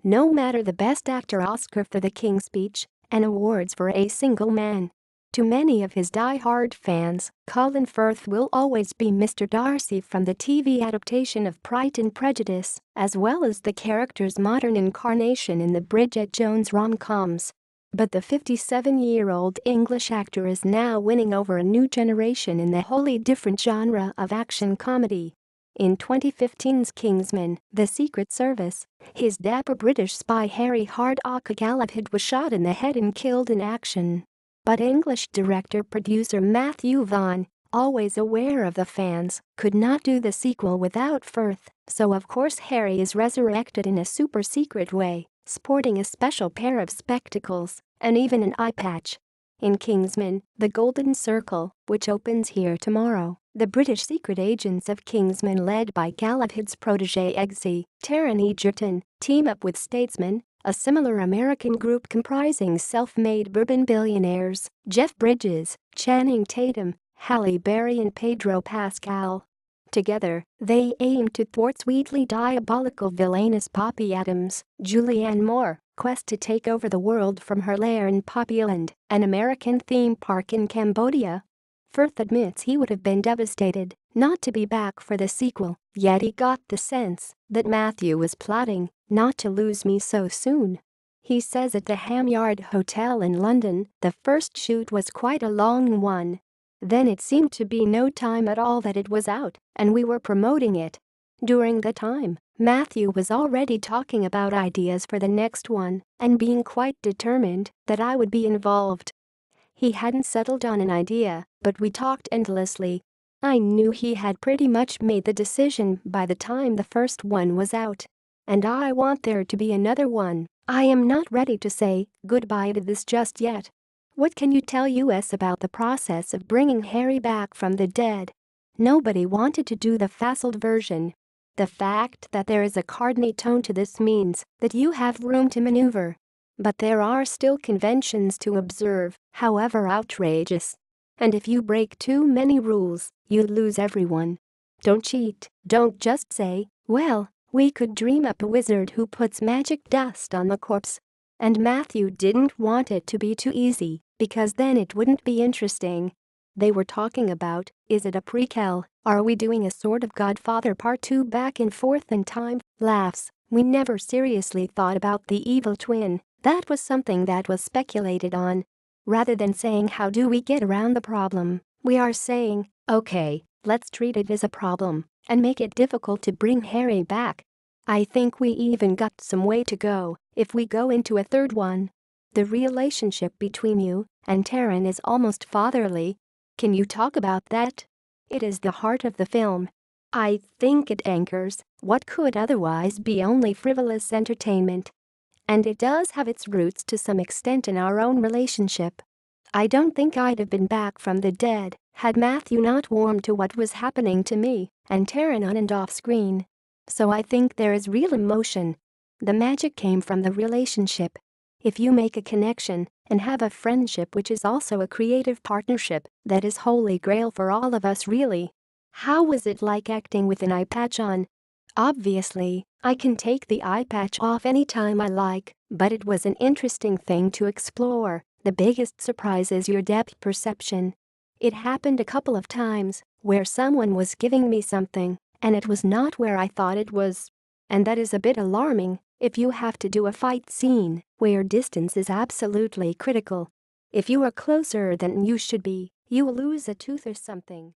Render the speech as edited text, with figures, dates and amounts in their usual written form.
no matter the Best Actor Oscar for The King's Speech and awards for A Single Man. To many of his die-hard fans, Colin Firth will always be Mr. Darcy from the TV adaptation of Pride and Prejudice, as well as the character's modern incarnation in the Bridget Jones rom-coms. But the 57-year-old English actor is now winning over a new generation in the wholly different genre of action comedy. In 2015's Kingsman, The Secret Service, his dapper British spy Harry Hardacre Galahad was shot in the head and killed in action. But English director-producer Matthew Vaughn, always aware of the fans, could not do the sequel without Firth, so of course Harry is resurrected in a super-secret way, sporting a special pair of spectacles and even an eye patch. In Kingsman, The Golden Circle, which opens here tomorrow, the British secret agents of Kingsman led by Galahad's protégé Eggsy, Taron Egerton, team up with statesmen, a similar American group comprising self-made bourbon billionaires, Jeff Bridges, Channing Tatum, Halle Berry and Pedro Pascal. Together, they aim to thwart sweetly diabolical villainous Poppy Adams, Julianne Moore, quest to take over the world from her lair in Poppyland, an American theme park in Cambodia. Firth admits he would have been devastated not to be back for the sequel, yet he got the sense that Matthew was plotting not to lose me so soon. He says at the Ham Yard Hotel in London, the first shoot was quite a long one. Then it seemed to be no time at all that it was out, and we were promoting it. During the time, Matthew was already talking about ideas for the next one and being quite determined that I would be involved. He hadn't settled on an idea, but we talked endlessly. I knew he had pretty much made the decision by the time the first one was out. And I want there to be another one. I am not ready to say goodbye to this just yet. What can you tell us about the process of bringing Harry back from the dead? Nobody wanted to do the facile version. The fact that there is a Courtney tone to this means that you have room to maneuver. But there are still conventions to observe, however outrageous. And if you break too many rules, you lose everyone. Don't cheat, don't just say, well, we could dream up a wizard who puts magic dust on the corpse. And Matthew didn't want it to be too easy, because then it wouldn't be interesting. They were talking about, is it a prequel, are we doing a sort of Godfather Part 2 back and forth in time? Laughs, we never seriously thought about the evil twin, that was something that was speculated on. Rather than saying how do we get around the problem, we are saying, okay, let's treat it as a problem and make it difficult to bring Harry back. I think we even got some way to go if we go into a third one. The relationship between you and Taron is almost fatherly. Can you talk about that? It is the heart of the film. I think it anchors what could otherwise be only frivolous entertainment. And it does have its roots to some extent in our own relationship. I don't think I'd have been back from the dead had Matthew not warmed to what was happening to me and Taron on and off screen. So I think there is real emotion. The magic came from the relationship. If you make a connection and have a friendship which is also a creative partnership, that is holy grail for all of us really. How was it like acting with an eye patch on? Obviously, I can take the eye patch off anytime I like, but it was an interesting thing to explore. The biggest surprise is your depth perception. It happened a couple of times where someone was giving me something, and it was not where I thought it was. And that is a bit alarming if you have to do a fight scene where distance is absolutely critical. If you are closer than you should be, you will lose a tooth or something.